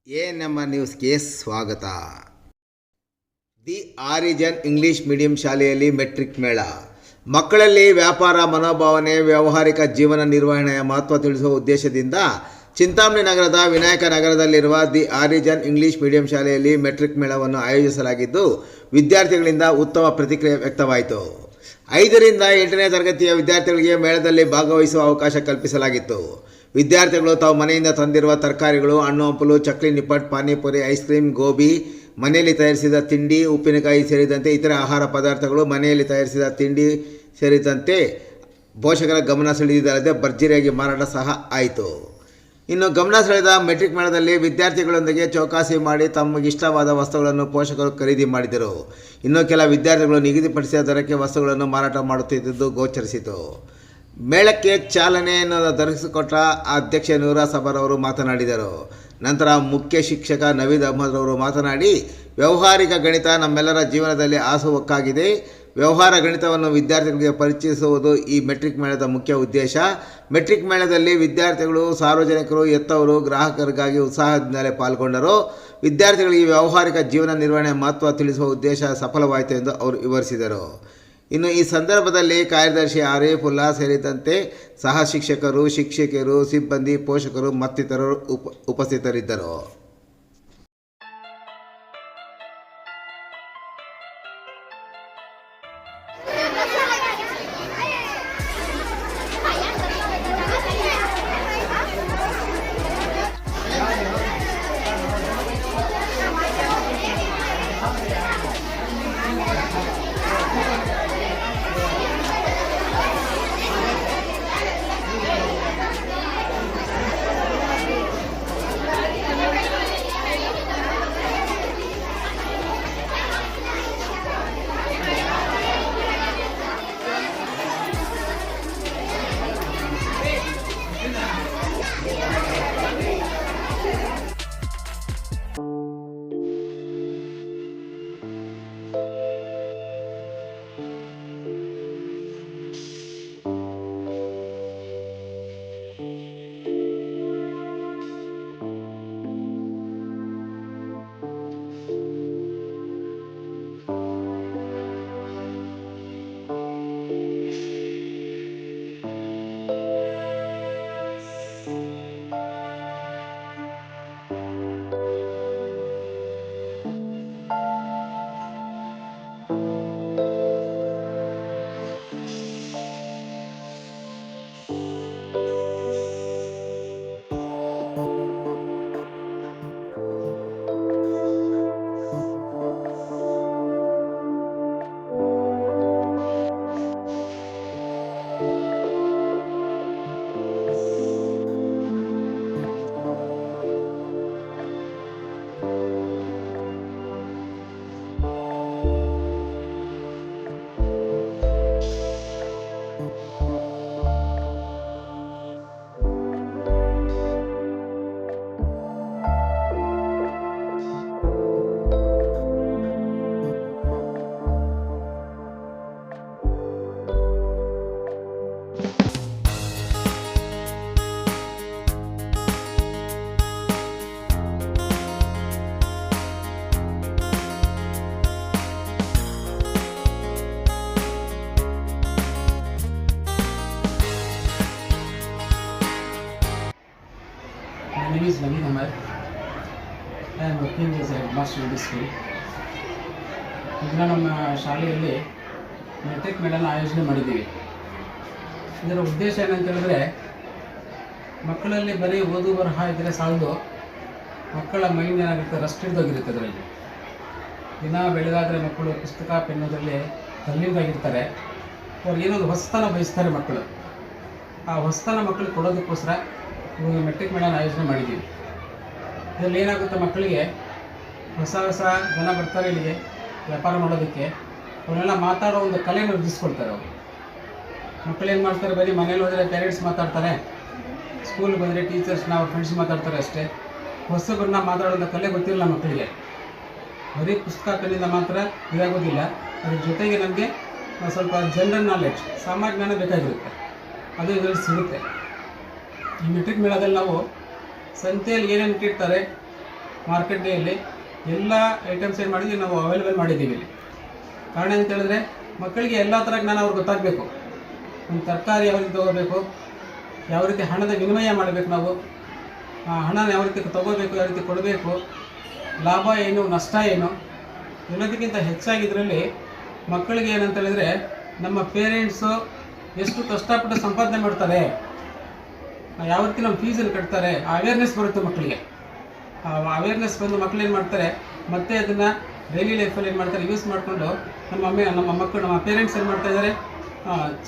ನಮ್ಮ ನ್ಯೂಸ್ಗೆ ಸ್ವಾಗತ. ದಿ ಆರಿಜಿನ್ ಇಂಗ್ಲಿಷ್ ಮೀಡಿಯಂ ಶಾಲೆಯಲ್ಲಿ ಮೆಟ್ರಿಕ್ ಮೇಳ. ಮಕ್ಕಳಲ್ಲಿ ವ್ಯಾಪಾರ ಮನೋಭಾವನೆ, ವ್ಯಾವಹಾರಿಕ ಜೀವನ ನಿರ್ವಹಣೆಯ ಮಹತ್ವ ತಿಳಿಸುವ ಉದ್ದೇಶದಿಂದ ಚಿಂತಾಮಣಿ ನಗರದ ವಿನಾಯಕ ನಗರದಲ್ಲಿರುವ ದಿ ಆರಿಜಿನ್ ಇಂಗ್ಲಿಷ್ ಮೀಡಿಯಂ ಶಾಲೆಯಲ್ಲಿ ಮೆಟ್ರಿಕ್ ಮೇಳವನ್ನು ಆಯೋಜಿಸಲಾಗಿದ್ದು, ವಿದ್ಯಾರ್ಥಿಗಳಿಂದ ಉತ್ತಮ ಪ್ರತಿಕ್ರಿಯೆ ವ್ಯಕ್ತವಾಯಿತು. 5ರಿಂದ 8ನೇ ತರಗತಿಯ ವಿದ್ಯಾರ್ಥಿಗಳಿಗೆ ಮೇಳದಲ್ಲಿ ಭಾಗವಹಿಸುವ ಅವಕಾಶ ಕಲ್ಪಿಸಲಾಗಿತ್ತು. ವಿದ್ಯಾರ್ಥಿಗಳು ತಾವು ಮನೆಯಿಂದ ತಂದಿರುವ ತರಕಾರಿಗಳು, ಹಣ್ಣು ಹಂಪಲು, ಚಕ್ಲಿ, ನಿಪ್ಪಟ್ಟು, ಪಾನಿಪುರಿ, ಐಸ್ ಕ್ರೀಮ್, ಗೋಬಿ, ಮನೆಯಲ್ಲಿ ತಯಾರಿಸಿದ ತಿಂಡಿ, ಉಪ್ಪಿನಕಾಯಿ ಸೇರಿದಂತೆ ಇತರೆ ಆಹಾರ ಪದಾರ್ಥಗಳು, ಮನೆಯಲ್ಲಿ ತಯಾರಿಸಿದ ತಿಂಡಿ ಸೇರಿದಂತೆ ಪೋಷಕರ ಗಮನ ಸೆಳೆದಿದ್ದಲ್ಲದೆ ಭರ್ಜರಿಯಾಗಿ ಮಾರಾಟ ಸಹ ಆಯಿತು. ಇನ್ನು ಗಮನ ಸೆಳೆದ ಮೆಟ್ರಿಕ್ ಮೇಳದಲ್ಲಿ ವಿದ್ಯಾರ್ಥಿಗಳೊಂದಿಗೆ ಚೌಕಾಸಿ ಮಾಡಿ ತಮಗಿಷ್ಟವಾದ ವಸ್ತುಗಳನ್ನು ಪೋಷಕರು ಖರೀದಿ ಮಾಡಿದರು. ಇನ್ನು ಕೆಲ ವಿದ್ಯಾರ್ಥಿಗಳು ನಿಗದಿಪಡಿಸಿದ ದರಕ್ಕೆ ವಸ್ತುಗಳನ್ನು ಮಾರಾಟ ಮಾಡುತ್ತಿದ್ದುದು ಗೋಚರಿಸಿತು. ಮೇಳಕ್ಕೆ ಚಾಲನೆಯನ್ನು ದೊರಕಿಸಿಕೊಟ್ಟ ಅಧ್ಯಕ್ಷೆ ನೂರಾ ಸಬರ್ ಅವರು ಮಾತನಾಡಿದರು. ನಂತರ ಮುಖ್ಯ ಶಿಕ್ಷಕ ನವೀದ್ ಅಹಮದ್ ಅವರು ಮಾತನಾಡಿ, ವ್ಯಾವಹಾರಿಕ ಗಣಿತ ನಮ್ಮೆಲ್ಲರ ಜೀವನದಲ್ಲಿ ಹಾಸುಹೊಕ್ಕಾಗಿದೆ. ವ್ಯವಹಾರ ಗಣಿತವನ್ನು ವಿದ್ಯಾರ್ಥಿಗಳಿಗೆ ಪರಿಚಯಿಸುವುದು ಈ ಮೆಟ್ರಿಕ್ ಮೇಳದ ಮುಖ್ಯ ಉದ್ದೇಶ. ಮೆಟ್ರಿಕ್ ಮೇಳದಲ್ಲಿ ವಿದ್ಯಾರ್ಥಿಗಳು, ಸಾರ್ವಜನಿಕರು, ಹೆತ್ತವರು, ಗ್ರಾಹಕರಿಗಾಗಿ ಉತ್ಸಾಹದಿಂದಲೇ ಪಾಲ್ಗೊಂಡರು. ವಿದ್ಯಾರ್ಥಿಗಳಿಗೆ ವ್ಯಾವಹಾರಿಕ ಜೀವನ ನಿರ್ವಹಣೆ ಮಹತ್ವ ತಿಳಿಸುವ ಉದ್ದೇಶ ಸಫಲವಾಯಿತು ಎಂದು ಅವರು ವಿವರಿಸಿದರು. ಇನ್ನು ಈ ಸಂದರ್ಭದಲ್ಲಿ ಕಾರ್ಯದರ್ಶಿ ಆರೀಫುಲ್ಲಾ ಸೇರಿದಂತೆ ಸಹ ಶಿಕ್ಷಕರು, ಶಿಕ್ಷಕಿಯರು, ಸಿಬ್ಬಂದಿ, ಪೋಷಕರು ಮತ್ತಿತರರು ಉಪಸ್ಥಿತರಿದ್ದರು. My name is Naveen Ahmed. I am working as a headmaster in this school. ಇದನ್ನು ನಮ್ಮ ಶಾಲೆಯಲ್ಲಿ ಮೆಟ್ರಿಕ್ ಮೇಳನ ಆಯೋಜನೆ ಮಾಡಿದ್ದೀವಿ. ಇದರ ಉದ್ದೇಶ ಏನಂತ ಹೇಳಿದ್ರೆ, ಮಕ್ಕಳಲ್ಲಿ ಬರೀ ಓದು ಬರಹ ಇದ್ದರೆ ಸಾಲದು, ಮಕ್ಕಳ ಮೈಂಡ್ ಏನಾಗಿರುತ್ತೆ, ರಸ್ಟ್ ಹಿಡಿದೋಗಿರುತ್ತೆ. ಅದರಲ್ಲಿ ದಿನ ಬೆಳಗಾದರೆ ಮಕ್ಕಳು ಪುಸ್ತಕ ಪೆನ್ನೋದ್ರಲ್ಲಿ ತಲ್ಲೀನರಾಗಿರ್ತಾರೆ. ಅವ್ರಿಗೆ ಏನೊಂದು ಹೊಸತನ ಬಯಸ್ತಾರೆ ಮಕ್ಕಳು. ಆ ಹೊಸತನ ಮಕ್ಕಳಿಗೆ ಕೊಡೋದಕ್ಕೋಸ್ಕರ ಮೆಟ್ರಿಕ್ ಮೇಳನ ಆಯೋಜನೆ ಮಾಡಿದ್ದೀವಿ. ಇದರಲ್ಲಿ ಏನಾಗುತ್ತೆ, ಮಕ್ಕಳಿಗೆ ಹೊಸ ಜನ ಬರ್ತಾರೆ ಇಲ್ಲಿಗೆ ವ್ಯಾಪಾರ ಮಾಡೋದಕ್ಕೆ. ಅವನ್ನೆಲ್ಲ ಮಾತಾಡೋ ಒಂದು ಕಲೆಯನ್ನು ವೃದ್ಧಿಸ್ಕೊಳ್ತಾರೆ ಅವರು. ಮಕ್ಕಳು ಏನು ಮಾಡ್ತಾರೆ, ಬರೀ ಮನೇಲಿ ಹೋದರೆ ಪೇರೆಂಟ್ಸ್ ಮಾತಾಡ್ತಾರೆ, ಸ್ಕೂಲ್ಗೆ ಬಂದರೆ ಟೀಚರ್ಸ್ನ ಅವ್ರ ಫ್ರೆಂಡ್ಸ್ ಮಾತಾಡ್ತಾರೆ ಅಷ್ಟೇ. ಹೊಸಬರನ್ನ ಮಾತಾಡೋಂಥ ಕಲೆ ಗೊತ್ತಿಲ್ಲ ಮಕ್ಕಳಿಗೆ. ಬರೀ ಪುಸ್ತಕ ಪೆನ್ನಿಂದ ಮಾತ್ರ ಇದಾಗೋದಿಲ್ಲ, ಅದ್ರ ಜೊತೆಗೆ ನಮಗೆ ಸ್ವಲ್ಪ ಜನರಲ್ ನಾಲೆಡ್ಜ್, ಸಾಮಾನ್ಯ ಜ್ಞಾನ ಬೇಕಾಗಿರುತ್ತೆ. ಅದು ಇದರಲ್ಲಿ ಸಿಗುತ್ತೆ. ಈ ಮೆಟ್ರಿಕ್ ಮೇಳದಲ್ಲಿ ನಾವು ಸಂತೆಯಲ್ಲಿ ಏನೇನು ಇಟ್ಟಿರ್ತಾರೆ, ಮಾರ್ಕೆಟ್ ಡೇಯಲ್ಲಿ ಎಲ್ಲ ಐಟಮ್ಸ್ ಏನು ಮಾಡಿದ್ವಿ ನಾವು ಅವೈಲೇಬಲ್ ಮಾಡಿದ್ದೀವಿ ಇಲ್ಲಿ. ಕಾರಣ ಅಂತ ಹೇಳಿದ್ರೆ ಮಕ್ಕಳಿಗೆ ಎಲ್ಲ ಥರ ಜ್ಞಾನ ಅವ್ರಿಗೆ ಗೊತ್ತಾಗಬೇಕು. ಒಂದು ತರಕಾರಿ ಯಾವ ರೀತಿ ತೊಗೋಬೇಕು, ಯಾವ ರೀತಿ ಹಣದ ವಿನಿಮಯ ಮಾಡಬೇಕು, ನಾವು ಆ ಹಣನ ಯಾವ ರೀತಿ ತೊಗೋಬೇಕು, ಯಾವ ರೀತಿ ಕೊಡಬೇಕು, ಲಾಭ ಏನು ನಷ್ಟ ಏನು, ಎಲ್ಲದಕ್ಕಿಂತ ಹೆಚ್ಚಾಗಿ ಇದರಲ್ಲಿ ಮಕ್ಕಳಿಗೆ ಏನಂತ ಹೇಳಿದರೆ ನಮ್ಮ ಪೇರೆಂಟ್ಸು ಎಷ್ಟು ಕಷ್ಟಪಟ್ಟು ಸಂಪಾದನೆ ಮಾಡ್ತಾರೆ, ಯಾವ ರೀತಿ ನಮ್ಮ ಫೀಸನ್ನು ಕಟ್ತಾರೆ, ಆ ಅವೇರ್ನೆಸ್ ಬರುತ್ತೆ ಮಕ್ಕಳಿಗೆ. ಆ ಅವೇರ್ನೆಸ್ ಬಂದು ಮಕ್ಕಳು ಏನು ಮಾಡ್ತಾರೆ, ಮತ್ತೆ ಅದನ್ನು ಡೈಲಿ ಲೈಫಲ್ಲಿ ಏನು ಮಾಡ್ತಾರೆ ಯೂಸ್ ಮಾಡಿಕೊಂಡು ನಮ್ಮ ಮಕ್ಕಳು ನಮ್ಮ ಪೇರೆಂಟ್ಸ್ ಏನು ಮಾಡ್ತಾ ಇದ್ದಾರೆ,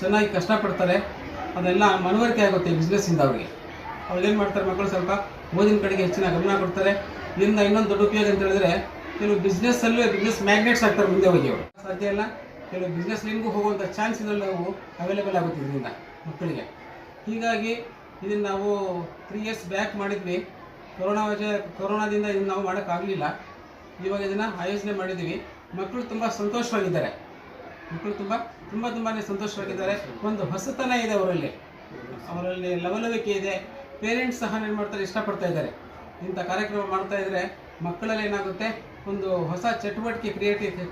ಚೆನ್ನಾಗಿ ಕಷ್ಟಪಡ್ತಾರೆ. ಅದೆಲ್ಲ ಮನವರಿಕೆ ಆಗುತ್ತೆ ಈ ಬಿಸ್ನೆಸ್ಸಿಂದ ಅವ್ರಿಗೆ. ಅವ್ರೇನು ಮಾಡ್ತಾರೆ, ಮಕ್ಕಳು ಸ್ವಲ್ಪ ಓದಿನ ಕಡೆಗೆ ಹೆಚ್ಚಿನ ಗಮನ ಕೊಡ್ತಾರೆ. ಇದರಿಂದ ಇನ್ನೊಂದು ದೊಡ್ಡ ಉಪಯೋಗ ಅಂತ ಹೇಳಿದ್ರೆ ಕೆಲವು ಬಿಸ್ನೆಸ್ಸಲ್ಲೂ ಬಿಸ್ನೆಸ್ ಮ್ಯಾಗ್ನೆಟ್ಸ್ ಆಗ್ತಾರೆ ಮುಂದೆ ಹೋಗಿ ಅವರು. ಸಾಧ್ಯ ಇಲ್ಲ, ಕೆಲವು ಬಿಸ್ನೆಸ್ ಲೈನ್ಗೂ ಹೋಗುವಂಥ ಚಾನ್ಸ್ ಇದರಲ್ಲಿ ನಾವು ಅವೈಲೇಬಲ್ ಆಗುತ್ತೆ ಇದರಿಂದ ಮಕ್ಕಳಿಗೆ. ಹೀಗಾಗಿ ಇದನ್ನು ನಾವು 3 years ಬ್ಯಾಕ್ ಮಾಡಿದ್ವಿ. ಕೊರೋನಾದಿಂದ ಇದನ್ನು ನಾವು ಮಾಡೋಕ್ಕಾಗಲಿಲ್ಲ. ಇವಾಗ ಇದನ್ನು ಆಯೋಜನೆ ಮಾಡಿದ್ದೀವಿ. ಮಕ್ಕಳು ತುಂಬ ಸಂತೋಷವಾಗಿದ್ದಾರೆ. ಮಕ್ಕಳು ತುಂಬಾ ಸಂತೋಷವಾಗಿದ್ದಾರೆ. ಒಂದು ಹೊಸತನ ಇದೆ ಅವರಲ್ಲಿ ಲವಲವಿಕೆ ಇದೆ. ಪೇರೆಂಟ್ಸ್ ಸಹ ಏನು ಮಾಡ್ತಾರೆ, ಇಷ್ಟಪಡ್ತಾ ಇದ್ದಾರೆ. ಇಂಥ ಕಾರ್ಯಕ್ರಮ ಮಾಡ್ತಾ ಇದ್ದರೆ ಮಕ್ಕಳಲ್ಲಿ ಏನಾಗುತ್ತೆ, ಒಂದು ಹೊಸ ಚಟುವಟಿಕೆ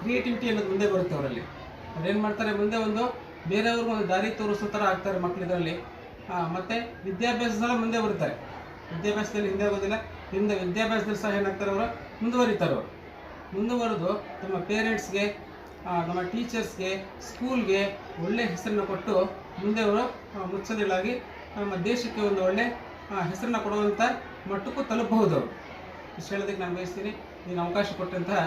ಕ್ರಿಯೇಟಿವಿಟಿ ಅನ್ನೋದು ಮುಂದೆ ಬರುತ್ತೆ ಅವರಲ್ಲಿ. ಅವ್ರೇನು ಮಾಡ್ತಾರೆ, ಮುಂದೆ ಒಂದು ಬೇರೆಯವ್ರಿಗೂ ಒಂದು ದಾರಿ ತೋರಿಸೋ ಥರ ಆಗ್ತಾರೆ ಮಕ್ಕಳು ಇದರಲ್ಲಿ. ಮತ್ತು ವಿದ್ಯಾಭ್ಯಾಸದಲ್ಲ ಮುಂದೆ ಬರ್ತಾರೆ. ವಿದ್ಯಾಭ್ಯಾಸದಲ್ಲಿ ಹಿಂದೆ ಆಗೋದಿಲ್ಲ. ವಿದ್ಯಾಭ್ಯಾಸದಲ್ಲಿ ಸಹ ಏನಾಗ್ತಾರೆ, ಅವರು ಮುಂದುವರಿತಾರೆ. ಅವರು ಮುಂದುವರೆದು ನಮ್ಮ ಪೇರೆಂಟ್ಸ್ಗೆ, ನಮ್ಮ ಟೀಚರ್ಸ್ಗೆ, ಸ್ಕೂಲ್ಗೆ ಒಳ್ಳೆಯ ಹೆಸರನ್ನು ಕೊಟ್ಟು ಮುಂದೆ ಅವರು ಮುತ್ಸದಿಗಳಾಗಿ ನಮ್ಮ ದೇಶಕ್ಕೆ ಒಂದು ಒಳ್ಳೆ ಹೆಸರನ್ನು ಕೊಡುವಂಥ ಮಟ್ಟಕ್ಕೂ ತಲುಪಬಹುದು ಅವರು. ಇಷ್ಟು ಹೇಳೋದಕ್ಕೆ ನಾನು ಬಯಸ್ತೀನಿ. ನೀನು ಅವಕಾಶ ಕೊಟ್ಟಂತಹ